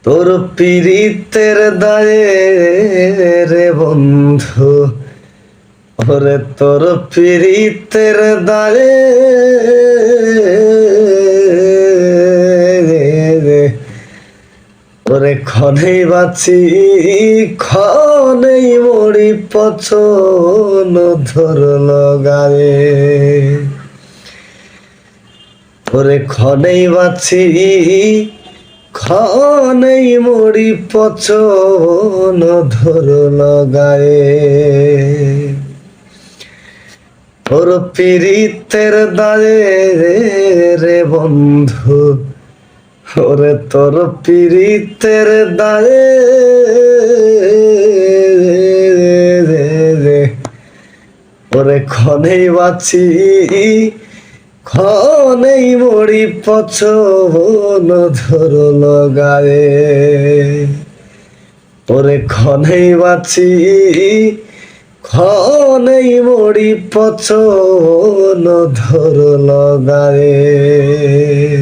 তোর পীড়িতের দায়ে রে বন্ধু, ওরে তোর পীড়িতের দায়ে ওরে ক্ষণেই বাঁচি ক্ষণেই মরি পছন ধরল গায়ে। ওরে ক্ষণেই বাঁচি ক্ষণেই মরি পছন ধরল গায়ে। তোর পীড়িতের দায়ে রে বন্ধু, ওরে তোর পীড়িতের দায়ে ওরে ক্ষণেই বাঁচি ক্ষণেই মরি পছন ধরল গায়ে। ওরে ক্ষণেই বাঁচি ক্ষণেই মরি পছন ধরল গায়ে।